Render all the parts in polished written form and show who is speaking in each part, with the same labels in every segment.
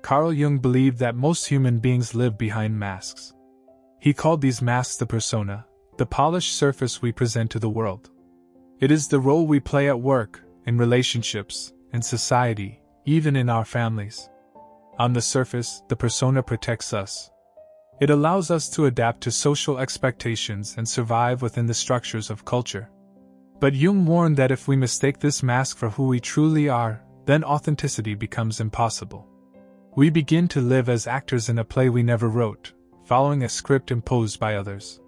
Speaker 1: Carl Jung believed that most human beings live behind masks. He called these masks the persona, the polished surface we present to the world. It is the role we play at work, in relationships, in society, even in our families. On the surface, the persona protects us. It allows us to adapt to social expectations and survive within the structures of culture. But Jung warned that if we mistake this mask for who we truly are, then authenticity becomes impossible. We begin to live as actors in a play we never wrote, following a script imposed by others.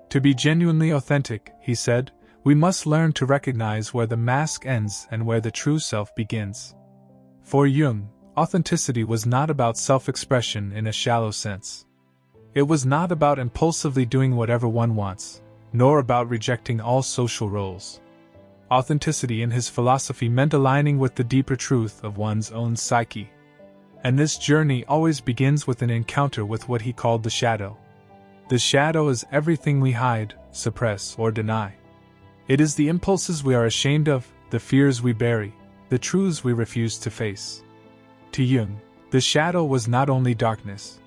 Speaker 1: To be genuinely authentic, he said, we must learn to recognize where the mask ends and where the true self begins. For Jung, authenticity was not about self-expression in a shallow sense. It was not about impulsively doing whatever one wants, nor about rejecting all social roles. Authenticity in his philosophy meant aligning with the deeper truth of one's own psyche. And this journey always begins with an encounter with what he called the shadow. The shadow is everything we hide, suppress, or deny. It is the impulses we are ashamed of, the fears we bury, the truths we refuse to face. To Jung, the shadow was not only darkness.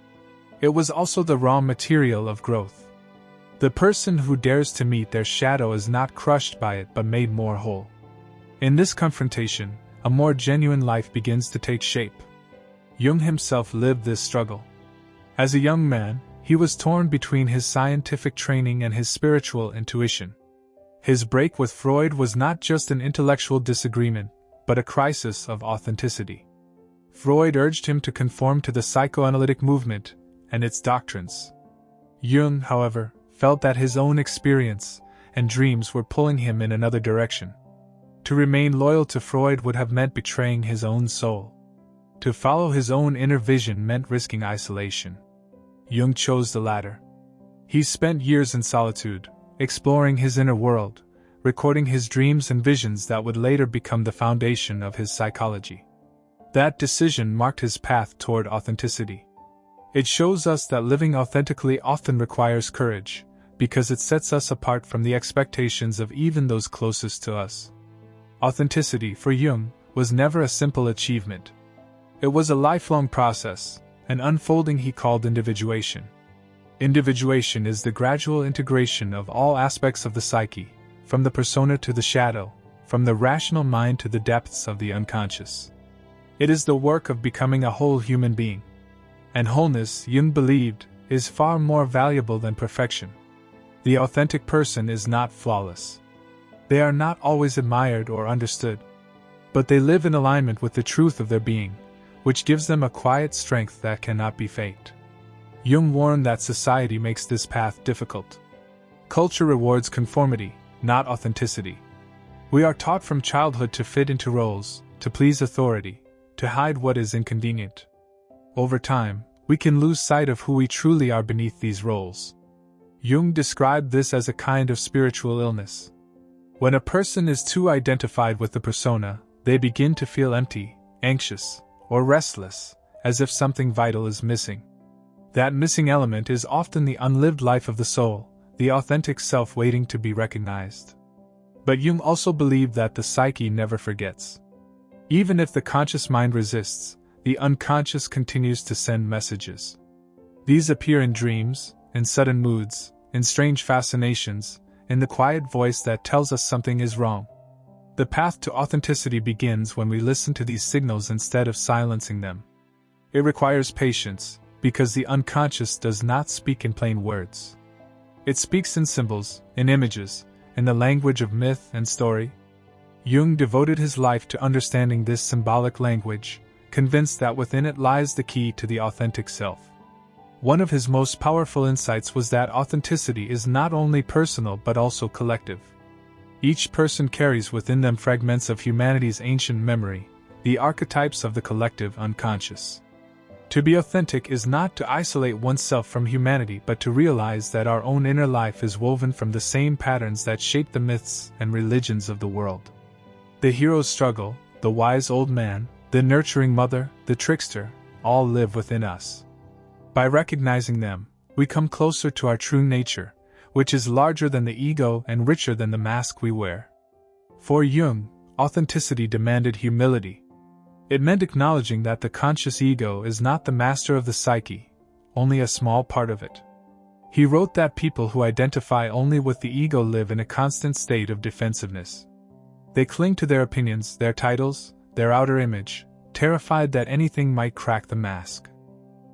Speaker 1: It was also the raw material of growth. The person who dares to meet their shadow is not crushed by it but made more whole. In this confrontation, a more genuine life begins to take shape. Jung himself lived this struggle. As a young man, he was torn between his scientific training and his spiritual intuition. His break with Freud was not just an intellectual disagreement, but a crisis of authenticity. Freud urged him to conform to the psychoanalytic movement and its doctrines. Jung, however, felt that his own experience and dreams were pulling him in another direction. To remain loyal to Freud would have meant betraying his own soul. To follow his own inner vision meant risking isolation. Jung chose the latter. He spent years in solitude, exploring his inner world, recording his dreams and visions that would later become the foundation of his psychology. That decision marked his path toward authenticity. It shows us that living authentically often requires courage, because it sets us apart from the expectations of even those closest to us. Authenticity, for Jung, was never a simple achievement. It was a lifelong process, an unfolding he called individuation. Individuation is the gradual integration of all aspects of the psyche, from the persona to the shadow, from the rational mind to the depths of the unconscious. It is the work of becoming a whole human being. And wholeness, Jung believed, is far more valuable than perfection. The authentic person is not flawless. They are not always admired or understood. But they live in alignment with the truth of their being, which gives them a quiet strength that cannot be faked. Jung warned that society makes this path difficult. Culture rewards conformity, not authenticity. We are taught from childhood to fit into roles, to please authority, to hide what is inconvenient. Over time, we can lose sight of who we truly are beneath these roles. Jung described this as a kind of spiritual illness. When a person is too identified with the persona, they begin to feel empty, anxious, or restless, as if something vital is missing. That missing element is often the unlived life of the soul, the authentic self waiting to be recognized. But Jung also believed that the psyche never forgets. Even if the conscious mind resists, the unconscious continues to send messages. These appear in dreams, in sudden moods, in strange fascinations, in the quiet voice that tells us something is wrong. The path to authenticity begins when we listen to these signals instead of silencing them. It requires patience, because the unconscious does not speak in plain words. It speaks in symbols, in images, in the language of myth and story. Jung devoted his life to understanding this symbolic language, convinced that within it lies the key to the authentic self. One of his most powerful insights was that authenticity is not only personal but also collective. Each person carries within them fragments of humanity's ancient memory, the archetypes of the collective unconscious. To be authentic is not to isolate oneself from humanity but to realize that our own inner life is woven from the same patterns that shape the myths and religions of the world. The hero's struggle, the wise old man, the nurturing mother, the trickster, all live within us. By recognizing them, we come closer to our true nature, which is larger than the ego and richer than the mask we wear. For Jung, authenticity demanded humility. It meant acknowledging that the conscious ego is not the master of the psyche, only a small part of it. He wrote that people who identify only with the ego live in a constant state of defensiveness. They cling to their opinions, their titles, their outer image, terrified that anything might crack the mask.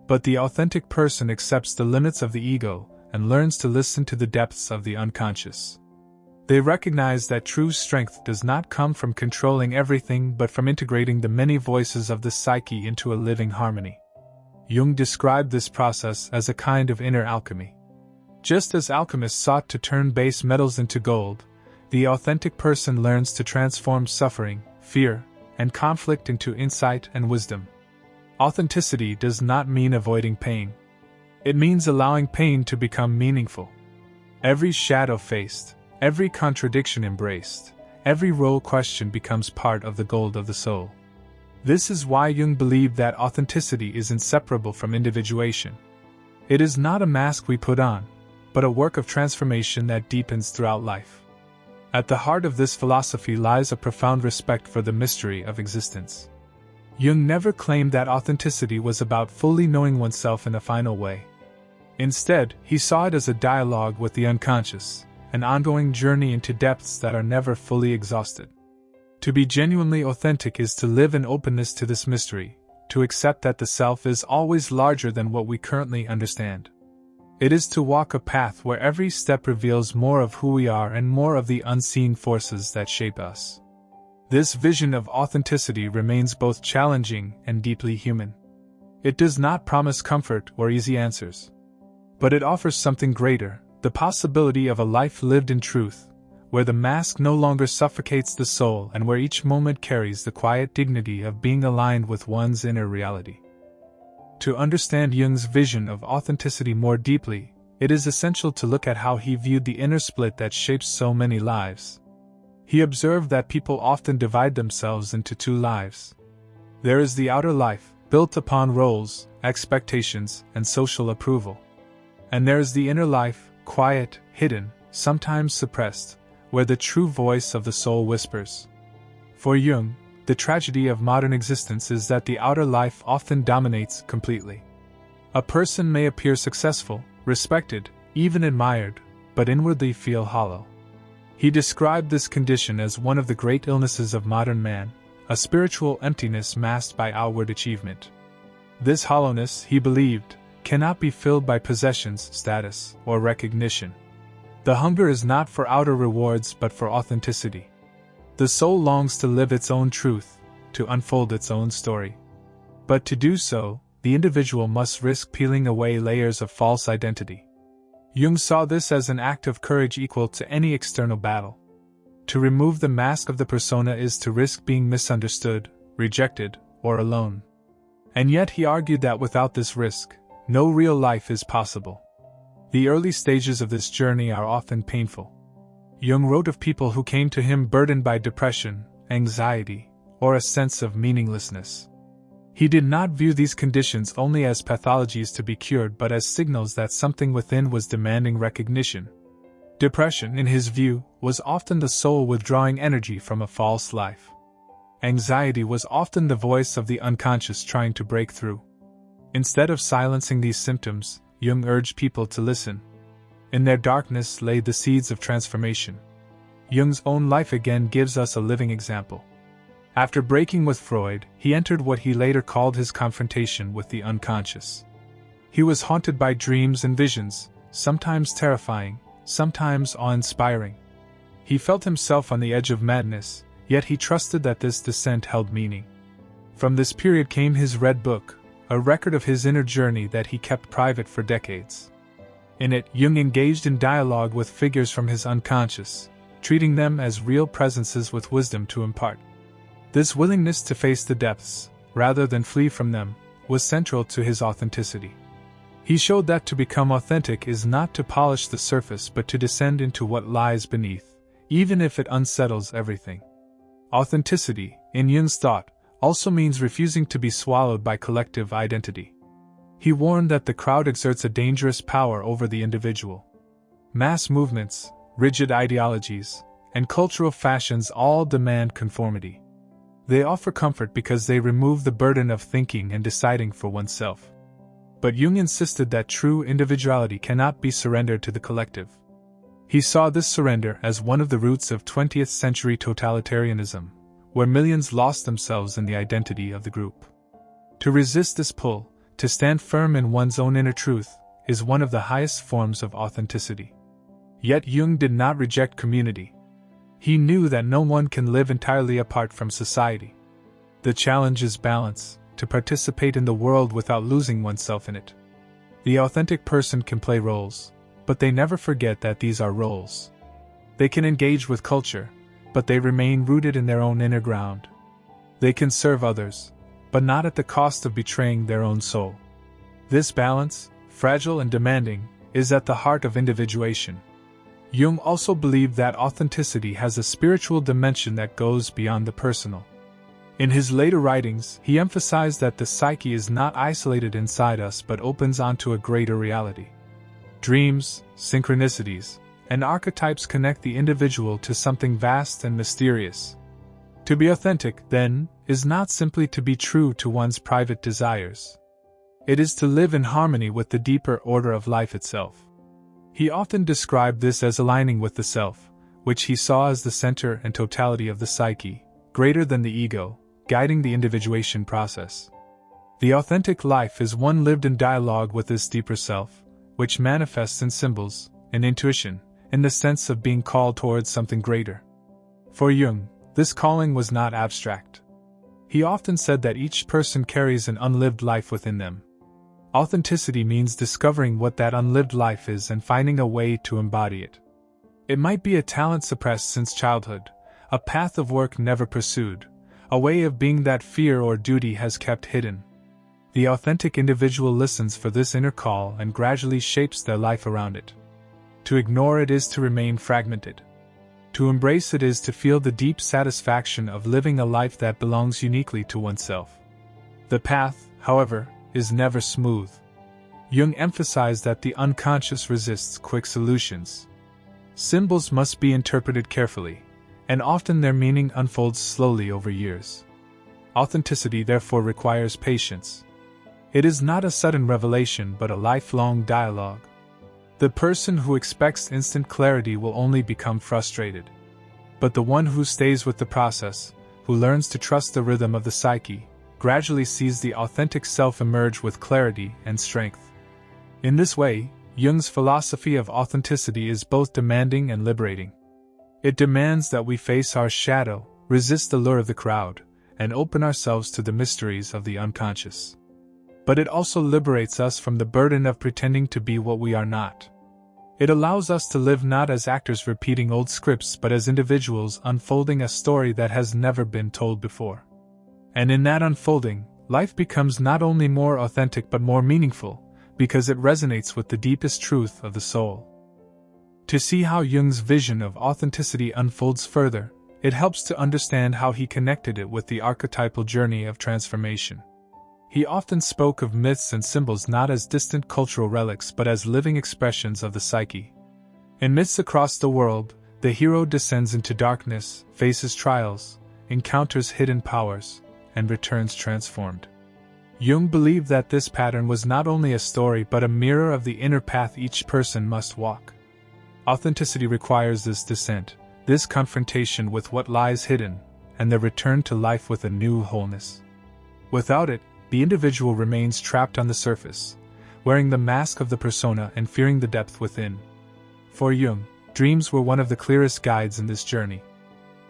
Speaker 1: But the authentic person accepts the limits of the ego and learns to listen to the depths of the unconscious. They recognize that true strength does not come from controlling everything but from integrating the many voices of the psyche into a living harmony. Jung described this process as a kind of inner alchemy. Just as alchemists sought to turn base metals into gold, the authentic person learns to transform suffering, fear, and conflict into insight and wisdom. Authenticity does not mean avoiding pain. It means allowing pain to become meaningful. Every shadow faced, every contradiction embraced, every role question becomes part of the gold of the soul. This is why Jung believed that authenticity is inseparable from individuation. It is not a mask we put on, but a work of transformation that deepens throughout life. At the heart of this philosophy lies a profound respect for the mystery of existence. Jung never claimed that authenticity was about fully knowing oneself in a final way. Instead, he saw it as a dialogue with the unconscious, an ongoing journey into depths that are never fully exhausted. To be genuinely authentic is to live in openness to this mystery, to accept that the self is always larger than what we currently understand. It is to walk a path where every step reveals more of who we are and more of the unseen forces that shape us. This vision of authenticity remains both challenging and deeply human. It does not promise comfort or easy answers. But it offers something greater, the possibility of a life lived in truth, where the mask no longer suffocates the soul and where each moment carries the quiet dignity of being aligned with one's inner reality. To understand Jung's vision of authenticity more deeply, it is essential to look at how he viewed the inner split that shapes so many lives. He observed that people often divide themselves into two lives. There is the outer life, built upon roles, expectations, and social approval. And there is the inner life, quiet, hidden, sometimes suppressed, where the true voice of the soul whispers. For Jung, the tragedy of modern existence is that the outer life often dominates completely. A person may appear successful, respected, even admired, but inwardly feel hollow. He described this condition as one of the great illnesses of modern man, a spiritual emptiness masked by outward achievement. This hollowness, he believed, cannot be filled by possessions, status, or recognition. The hunger is not for outer rewards but for authenticity. The soul longs to live its own truth, to unfold its own story. But to do so, the individual must risk peeling away layers of false identity. Jung saw this as an act of courage equal to any external battle. To remove the mask of the persona is to risk being misunderstood, rejected, or alone. And yet he argued that without this risk, no real life is possible. The early stages of this journey are often painful. Jung wrote of people who came to him burdened by depression, anxiety, or a sense of meaninglessness. He did not view these conditions only as pathologies to be cured but as signals that something within was demanding recognition. Depression, in his view, was often the soul withdrawing energy from a false life. Anxiety was often the voice of the unconscious trying to break through. Instead of silencing these symptoms, Jung urged people to listen. In their darkness lay the seeds of transformation. Jung's own life again gives us a living example. After breaking with Freud, he entered what he later called his confrontation with the unconscious. He was haunted by dreams and visions, sometimes terrifying, sometimes awe-inspiring. He felt himself on the edge of madness, yet he trusted that this descent held meaning. From this period came his Red Book, a record of his inner journey that he kept private for decades. In it, Jung engaged in dialogue with figures from his unconscious, treating them as real presences with wisdom to impart. This willingness to face the depths, rather than flee from them, was central to his authenticity. He showed that to become authentic is not to polish the surface but to descend into what lies beneath, even if it unsettles everything. Authenticity, in Jung's thought, also means refusing to be swallowed by collective identity. He warned that the crowd exerts a dangerous power over the individual. Mass movements, rigid ideologies, and cultural fashions all demand conformity. They offer comfort because they remove the burden of thinking and deciding for oneself. But Jung insisted that true individuality cannot be surrendered to the collective. He saw this surrender as one of the roots of 20th century totalitarianism, where millions lost themselves in the identity of the group. To resist this pull, to stand firm in one's own inner truth, is one of the highest forms of authenticity. Yet Jung did not reject community. He knew that no one can live entirely apart from society. The challenge is balance, to participate in the world without losing oneself in it. The authentic person can play roles, but they never forget that these are roles. They can engage with culture, but they remain rooted in their own inner ground. They can serve others, but not at the cost of betraying their own soul. This balance, fragile and demanding, is at the heart of individuation. Jung also believed that authenticity has a spiritual dimension that goes beyond the personal. In his later writings, he emphasized that the psyche is not isolated inside us but opens onto a greater reality. Dreams, synchronicities, and archetypes connect the individual to something vast and mysterious. To be authentic, then, is not simply to be true to one's private desires. It is to live in harmony with the deeper order of life itself. He often described this as aligning with the self, which he saw as the center and totality of the psyche, greater than the ego, guiding the individuation process. The authentic life is one lived in dialogue with this deeper self, which manifests in symbols, in intuition, in the sense of being called towards something greater. For Jung, this calling was not abstract. He often said that each person carries an unlived life within them. Authenticity means discovering what that unlived life is and finding a way to embody it. It might be a talent suppressed since childhood, a path of work never pursued, a way of being that fear or duty has kept hidden. The authentic individual listens for this inner call and gradually shapes their life around it. To ignore it is to remain fragmented. To embrace it is to feel the deep satisfaction of living a life that belongs uniquely to oneself. The path, however, is never smooth. Jung emphasized that the unconscious resists quick solutions. Symbols must be interpreted carefully, and often their meaning unfolds slowly over years. Authenticity therefore requires patience. It is not a sudden revelation but a lifelong dialogue. The person who expects instant clarity will only become frustrated. But the one who stays with the process, who learns to trust the rhythm of the psyche, gradually sees the authentic self emerge with clarity and strength. In this way, Jung's philosophy of authenticity is both demanding and liberating. It demands that we face our shadow, resist the lure of the crowd, and open ourselves to the mysteries of the unconscious. But it also liberates us from the burden of pretending to be what we are not. It allows us to live not as actors repeating old scripts but as individuals unfolding a story that has never been told before. And in that unfolding, life becomes not only more authentic but more meaningful, because it resonates with the deepest truth of the soul. To see how Jung's vision of authenticity unfolds further, it helps to understand how he connected it with the archetypal journey of transformation. He often spoke of myths and symbols not as distant cultural relics but as living expressions of the psyche. In myths across the world, the hero descends into darkness, faces trials, encounters hidden powers, and returns transformed. Jung believed that this pattern was not only a story but a mirror of the inner path each person must walk. Authenticity requires this descent, this confrontation with what lies hidden, and the return to life with a new wholeness. Without it, the individual remains trapped on the surface, wearing the mask of the persona and fearing the depth within. For Jung, dreams were one of the clearest guides in this journey.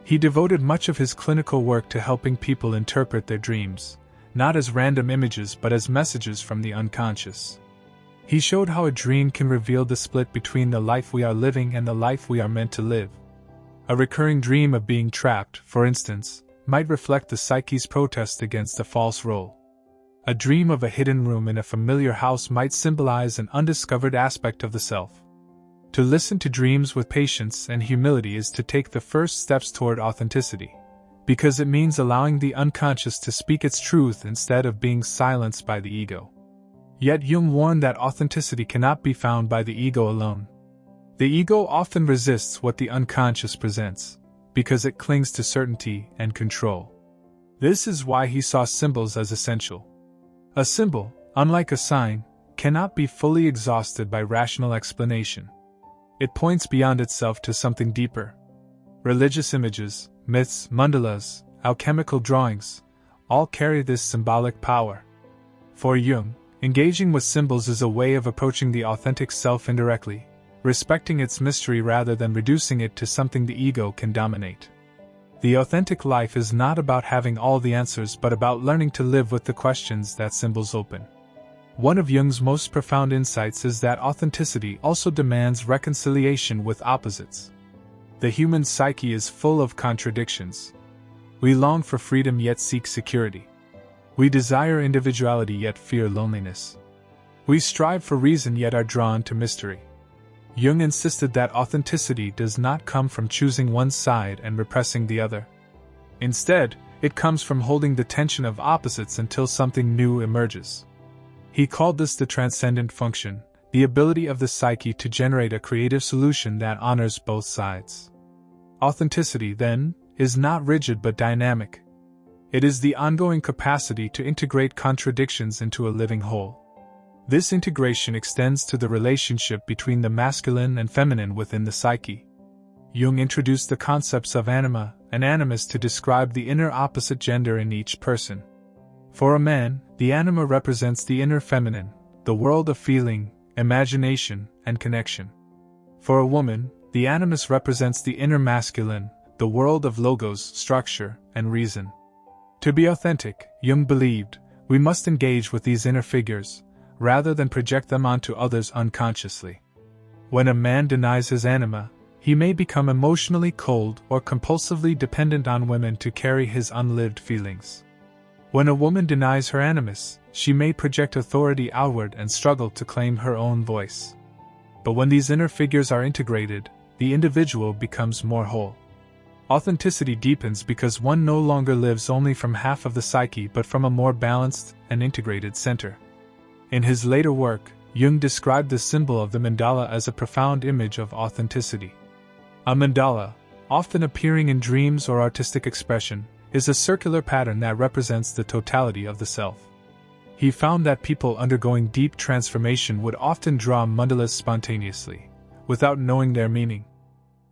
Speaker 1: He devoted much of his clinical work to helping people interpret their dreams, not as random images but as messages from the unconscious. He showed how a dream can reveal the split between the life we are living and the life we are meant to live. A recurring dream of being trapped, for instance, might reflect the psyche's protest against a false role. A dream of a hidden room in a familiar house might symbolize an undiscovered aspect of the self. To listen to dreams with patience and humility is to take the first steps toward authenticity, because it means allowing the unconscious to speak its truth instead of being silenced by the ego. Yet Jung warned that authenticity cannot be found by the ego alone. The ego often resists what the unconscious presents, because it clings to certainty and control. This is why he saw symbols as essential. A symbol, unlike a sign, cannot be fully exhausted by rational explanation. It points beyond itself to something deeper. Religious images, myths, mandalas, alchemical drawings, all carry this symbolic power. For Jung, engaging with symbols is a way of approaching the authentic self indirectly, respecting its mystery rather than reducing it to something the ego can dominate. The authentic life is not about having all the answers but about learning to live with the questions that symbols open. One of Jung's most profound insights is that authenticity also demands reconciliation with opposites. The human psyche is full of contradictions. We long for freedom yet seek security. We desire individuality yet fear loneliness. We strive for reason yet are drawn to mystery. Jung insisted that authenticity does not come from choosing one side and repressing the other. Instead, it comes from holding the tension of opposites until something new emerges. He called this the transcendent function, the ability of the psyche to generate a creative solution that honors both sides. Authenticity, then, is not rigid but dynamic. It is the ongoing capacity to integrate contradictions into a living whole. This integration extends to the relationship between the masculine and feminine within the psyche. Jung introduced the concepts of anima and animus to describe the inner opposite gender in each person. For a man, the anima represents the inner feminine, the world of feeling, imagination, and connection. For a woman, the animus represents the inner masculine, the world of logos, structure, and reason. To be authentic, Jung believed, we must engage with these inner figures, rather than project them onto others unconsciously. When a man denies his anima, he may become emotionally cold or compulsively dependent on women to carry his unlived feelings. When a woman denies her animus, she may project authority outward and struggle to claim her own voice. But when these inner figures are integrated, the individual becomes more whole. Authenticity deepens because one no longer lives only from half of the psyche but from a more balanced and integrated center. In his later work, Jung described the symbol of the mandala as a profound image of authenticity. A mandala, often appearing in dreams or artistic expression, is a circular pattern that represents the totality of the self. He found that people undergoing deep transformation would often draw mandalas spontaneously, without knowing their meaning.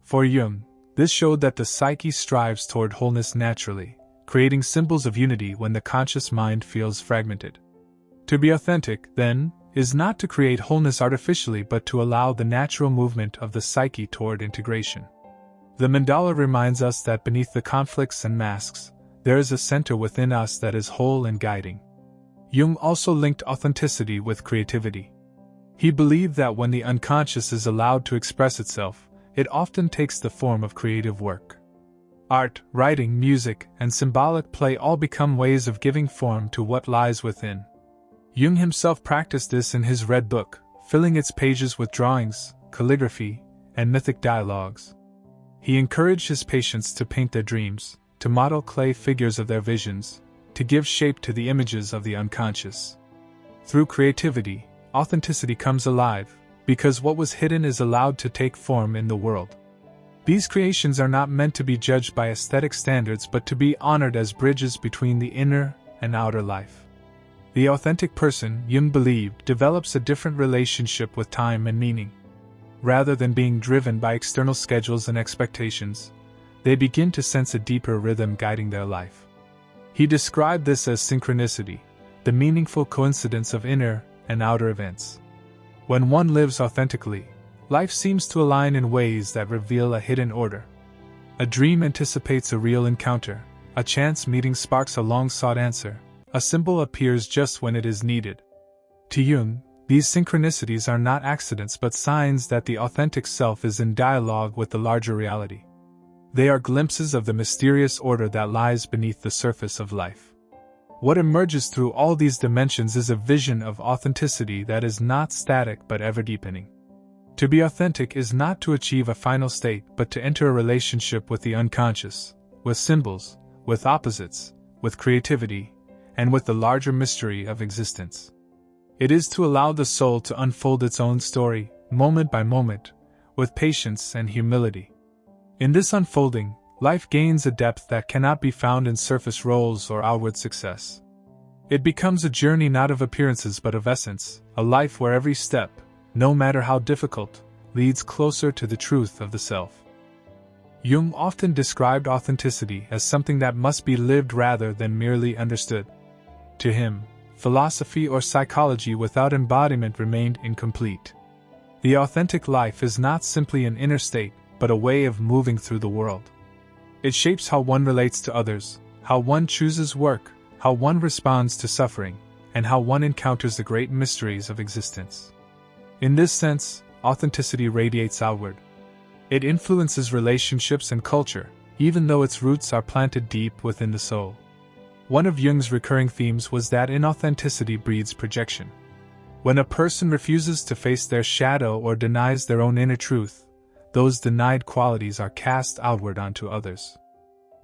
Speaker 1: For Jung, this showed that the psyche strives toward wholeness naturally, creating symbols of unity when the conscious mind feels fragmented. To be authentic, then, is not to create wholeness artificially but to allow the natural movement of the psyche toward integration. The mandala reminds us that beneath the conflicts and masks, there is a center within us that is whole and guiding. Jung also linked authenticity with creativity. He believed that when the unconscious is allowed to express itself, it often takes the form of creative work. Art, writing, music, and symbolic play all become ways of giving form to what lies within. Jung himself practiced this in his Red Book, filling its pages with drawings, calligraphy, and mythic dialogues. He encouraged his patients to paint their dreams, to model clay figures of their visions, to give shape to the images of the unconscious. Through creativity, authenticity comes alive, because what was hidden is allowed to take form in the world. These creations are not meant to be judged by aesthetic standards but to be honored as bridges between the inner and outer life. The authentic person, Jung believed, develops a different relationship with time and meaning. Rather than being driven by external schedules and expectations, they begin to sense a deeper rhythm guiding their life. He described this as synchronicity, the meaningful coincidence of inner and outer events. When one lives authentically, life seems to align in ways that reveal a hidden order. A dream anticipates a real encounter, a chance meeting sparks a long-sought answer, a symbol appears just when it is needed. To Jung, these synchronicities are not accidents but signs that the authentic self is in dialogue with the larger reality. They are glimpses of the mysterious order that lies beneath the surface of life. What emerges through all these dimensions is a vision of authenticity that is not static but ever-deepening. To be authentic is not to achieve a final state but to enter a relationship with the unconscious, with symbols, with opposites, with creativity, and with the larger mystery of existence. It is to allow the soul to unfold its own story, moment by moment, with patience and humility. In this unfolding, life gains a depth that cannot be found in surface roles or outward success. It becomes a journey not of appearances but of essence, a life where every step, no matter how difficult, leads closer to the truth of the self. Jung often described authenticity as something that must be lived rather than merely understood. To him, philosophy or psychology without embodiment remained incomplete. The authentic life is not simply an inner state, but a way of moving through the world. It shapes how one relates to others, how one chooses work, how one responds to suffering, and how one encounters the great mysteries of existence. In this sense, authenticity radiates outward. It influences relationships and culture, even though its roots are planted deep within the soul. One of Jung's recurring themes was that inauthenticity breeds projection. When a person refuses to face their shadow or denies their own inner truth, those denied qualities are cast outward onto others.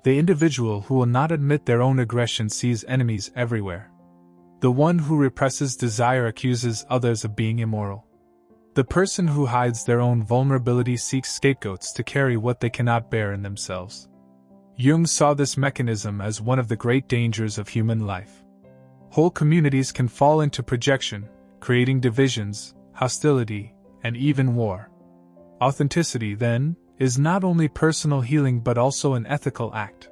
Speaker 1: The individual who will not admit their own aggression sees enemies everywhere. The one who represses desire accuses others of being immoral. The person who hides their own vulnerability seeks scapegoats to carry what they cannot bear in themselves. Jung saw this mechanism as one of the great dangers of human life. Whole communities can fall into projection, creating divisions, hostility, and even war. Authenticity, then, is not only personal healing but also an ethical act.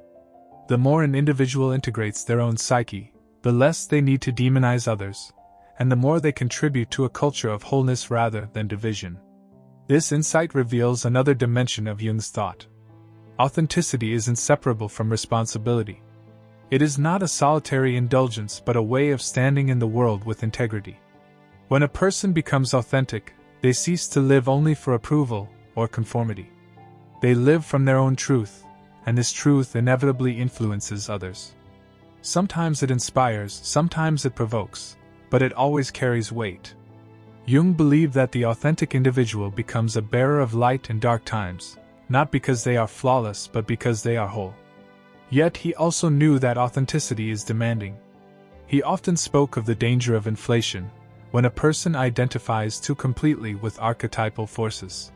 Speaker 1: The more an individual integrates their own psyche, the less they need to demonize others, and the more they contribute to a culture of wholeness rather than division. This insight reveals another dimension of Jung's thought. Authenticity is inseparable from responsibility. It is not a solitary indulgence but a way of standing in the world with integrity. When a person becomes authentic, they cease to live only for approval or conformity. They live from their own truth, and this truth inevitably influences others. Sometimes it inspires, sometimes it provokes, but it always carries weight. Jung believed that the authentic individual becomes a bearer of light in dark times, not because they are flawless but because they are whole. Yet he also knew that authenticity is demanding. He often spoke of the danger of inflation, when a person identifies too completely with archetypal forces.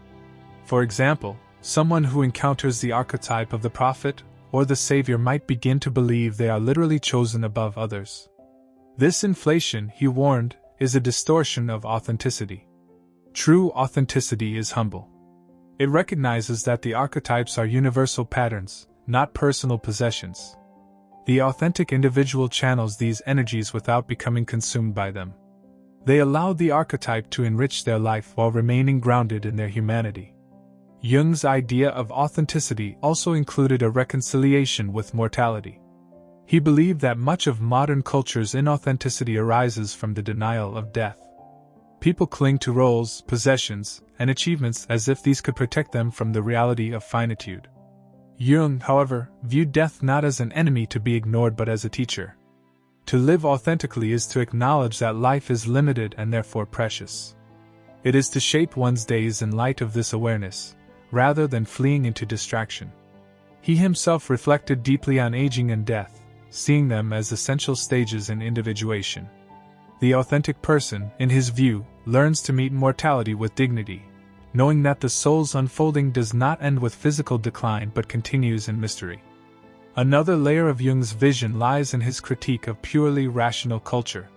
Speaker 1: For example, someone who encounters the archetype of the prophet or the savior might begin to believe they are literally chosen above others. This inflation, he warned, is a distortion of authenticity. True authenticity is humble. It recognizes that the archetypes are universal patterns, not personal possessions. The authentic individual channels these energies without becoming consumed by them. They allow the archetype to enrich their life while remaining grounded in their humanity. Jung's idea of authenticity also included a reconciliation with mortality. He believed that much of modern culture's inauthenticity arises from the denial of death. People cling to roles, possessions, and achievements as if these could protect them from the reality of finitude. Jung, however, viewed death not as an enemy to be ignored but as a teacher. To live authentically is to acknowledge that life is limited and therefore precious. It is to shape one's days in light of this awareness, rather than fleeing into distraction. He himself reflected deeply on aging and death, seeing them as essential stages in individuation. The authentic person, in his view, learns to meet mortality with dignity, knowing that the soul's unfolding does not end with physical decline but continues in mystery. Another layer of Jung's vision lies in his critique of purely rational culture.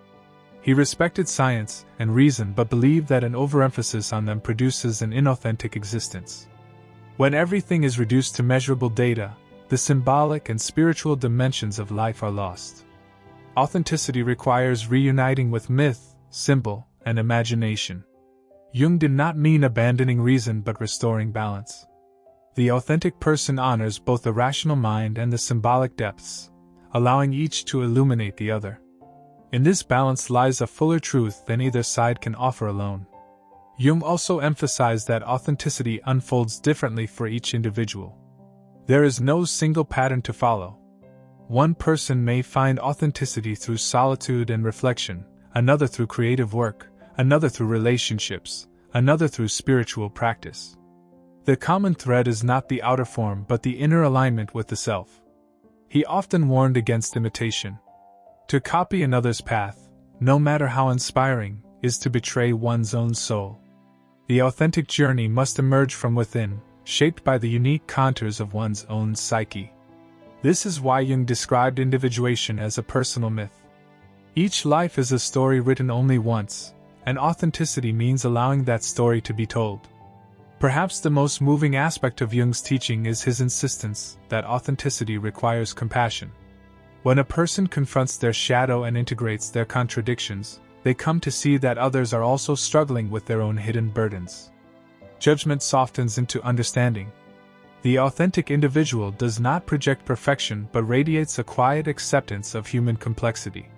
Speaker 1: He respected science and reason but believed that an overemphasis on them produces an inauthentic existence. When everything is reduced to measurable data, the symbolic and spiritual dimensions of life are lost. Authenticity requires reuniting with myth, symbol, and imagination. Jung did not mean abandoning reason but restoring balance. The authentic person honors both the rational mind and the symbolic depths, allowing each to illuminate the other. In this balance lies a fuller truth than either side can offer alone. Jung also emphasized that authenticity unfolds differently for each individual. There is no single pattern to follow. One person may find authenticity through solitude and reflection, another through creative work, another through relationships, another through spiritual practice. The common thread is not the outer form but the inner alignment with the self. He often warned against imitation. To copy another's path, no matter how inspiring, is to betray one's own soul. The authentic journey must emerge from within, shaped by the unique contours of one's own psyche. This is why Jung described individuation as a personal myth. Each life is a story written only once, and authenticity means allowing that story to be told. Perhaps the most moving aspect of Jung's teaching is his insistence that authenticity requires compassion. When a person confronts their shadow and integrates their contradictions, they come to see that others are also struggling with their own hidden burdens. Judgment softens into understanding. The authentic individual does not project perfection but radiates a quiet acceptance of human complexity.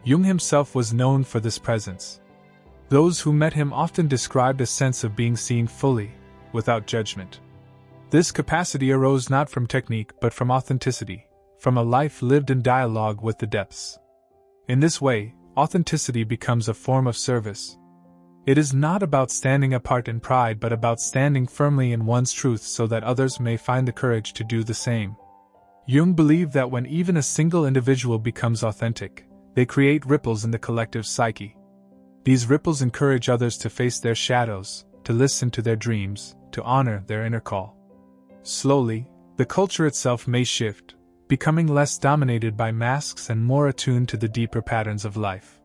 Speaker 1: Jung himself was known for this presence. Those who met him often described a sense of being seen fully, without judgment. This capacity arose not from technique but from authenticity, from a life lived in dialogue with the depths. In this way, authenticity becomes a form of service. It is not about standing apart in pride but about standing firmly in one's truth so that others may find the courage to do the same. Jung believed that when even a single individual becomes authentic, they create ripples in the collective psyche. These ripples encourage others to face their shadows, to listen to their dreams, to honor their inner call. Slowly, the culture itself may shift, becoming less dominated by masks and more attuned to the deeper patterns of life.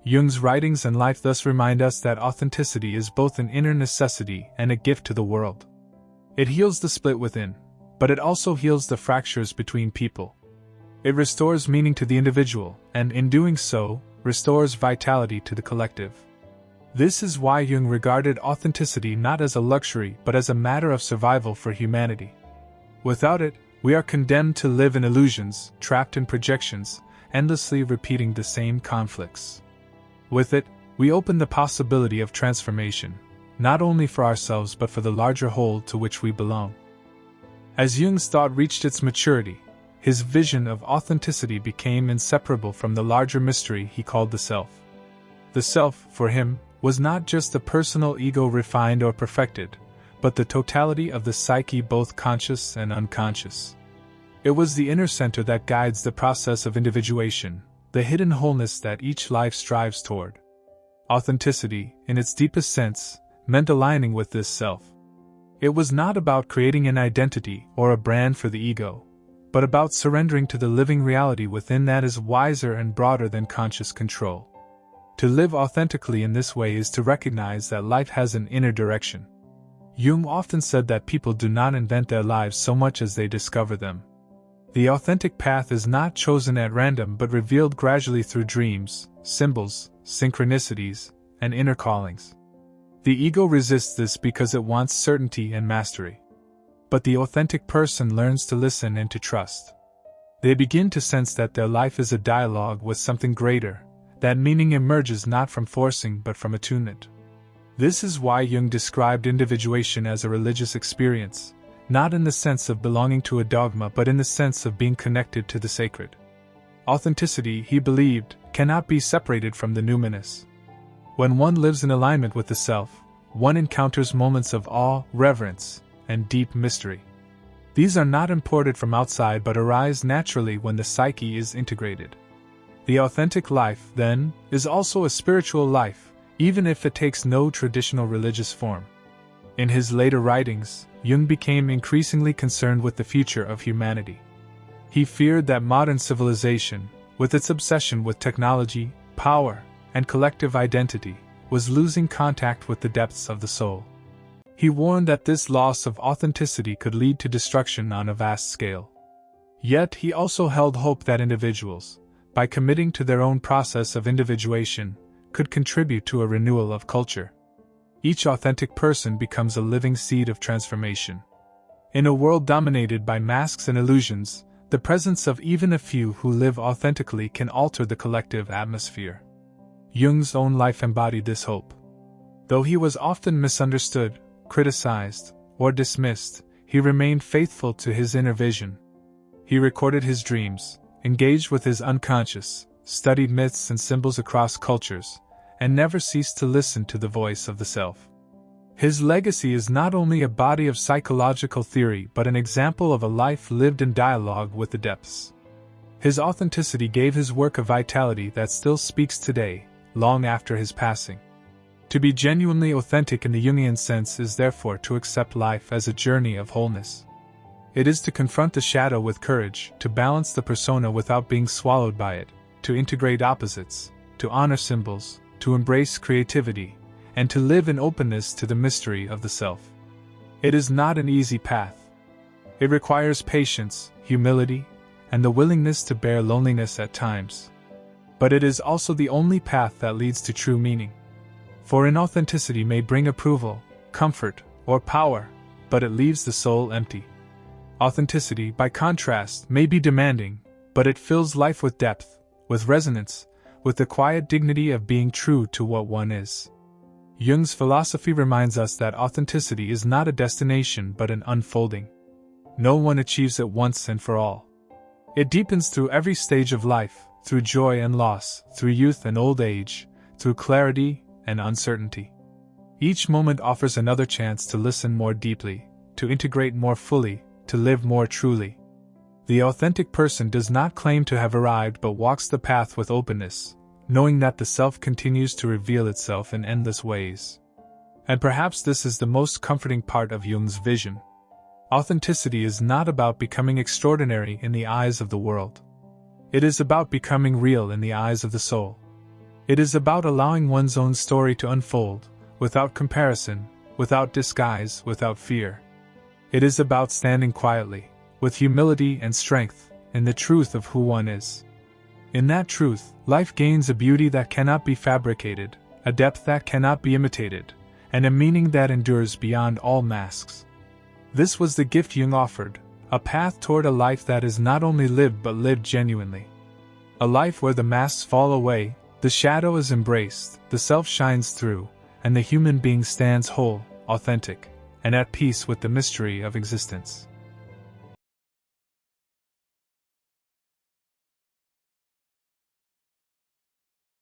Speaker 1: Jung's writings and life thus remind us that authenticity is both an inner necessity and a gift to the world. It heals the split within, but it also heals the fractures between people. It restores meaning to the individual, and in doing so, restores vitality to the collective. This is why Jung regarded authenticity not as a luxury but as a matter of survival for humanity. Without it, we are condemned to live in illusions, trapped in projections, endlessly repeating the same conflicts. With it, we open the possibility of transformation, not only for ourselves but for the larger whole to which we belong. As Jung's thought reached its maturity, his vision of authenticity became inseparable from the larger mystery he called the self. The self, for him, was not just the personal ego refined or perfected, but the totality of the psyche, both conscious and unconscious. It was the inner center that guides the process of individuation, the hidden wholeness that each life strives toward. Authenticity, in its deepest sense, meant aligning with this self. It was not about creating an identity or a brand for the ego, but about surrendering to the living reality within that is wiser and broader than conscious control. To live authentically in this way is to recognize that life has an inner direction. Jung often said that people do not invent their lives so much as they discover them. The authentic path is not chosen at random but revealed gradually through dreams, symbols, synchronicities, and inner callings. The ego resists this because it wants certainty and mastery. But the authentic person learns to listen and to trust. They begin to sense that their life is a dialogue with something greater, that meaning emerges not from forcing but from attunement. This is why Jung described individuation as a religious experience, not in the sense of belonging to a dogma but in the sense of being connected to the sacred. Authenticity, he believed, cannot be separated from the numinous. When one lives in alignment with the self, one encounters moments of awe, reverence, and deep mystery. These are not imported from outside but arise naturally when the psyche is integrated. The authentic life, then, is also a spiritual life, even if it takes no traditional religious form. In his later writings, Jung became increasingly concerned with the future of humanity. He feared that modern civilization, with its obsession with technology, power, and collective identity, was losing contact with the depths of the soul. He warned that this loss of authenticity could lead to destruction on a vast scale. Yet he also held hope that individuals, by committing to their own process of individuation, could contribute to a renewal of culture. Each authentic person becomes a living seed of transformation. In a world dominated by masks and illusions, the presence of even a few who live authentically can alter the collective atmosphere. Jung's own life embodied this hope. Though he was often misunderstood, criticized, or dismissed, he remained faithful to his inner vision. He recorded his dreams, engaged with his unconscious, studied myths and symbols across cultures, and never ceased to listen to the voice of the self. His legacy is not only a body of psychological theory but an example of a life lived in dialogue with the depths. His authenticity gave his work a vitality that still speaks today, long after his passing. To be genuinely authentic in the Jungian sense is therefore to accept life as a journey of wholeness. It is to confront the shadow with courage, to balance the persona without being swallowed by it, to integrate opposites, to honor symbols, to embrace creativity, and to live in openness to the mystery of the self. It is not an easy path. It requires patience, humility, and the willingness to bear loneliness at times. But it is also the only path that leads to true meaning. For inauthenticity may bring approval, comfort, or power, but it leaves the soul empty. Authenticity, by contrast, may be demanding, but it fills life with depth, with resonance, with the quiet dignity of being true to what one is. Jung's philosophy reminds us that authenticity is not a destination but an unfolding. No one achieves it once and for all. It deepens through every stage of life, through joy and loss, through youth and old age, through clarity and uncertainty. Each moment offers another chance to listen more deeply, to integrate more fully, to live more truly. The authentic person does not claim to have arrived but walks the path with openness, knowing that the self continues to reveal itself in endless ways. And perhaps this is the most comforting part of Jung's vision. Authenticity is not about becoming extraordinary in the eyes of the world. It is about becoming real in the eyes of the soul. It is about allowing one's own story to unfold, without comparison, without disguise, without fear. It is about standing quietly, with humility and strength, in the truth of who one is. In that truth, life gains a beauty that cannot be fabricated, a depth that cannot be imitated, and a meaning that endures beyond all masks. This was the gift Jung offered, a path toward a life that is not only lived but lived genuinely. A life where the masks fall away, the shadow is embraced, the self shines through, and the human being stands whole, authentic, and at peace with the mystery of existence.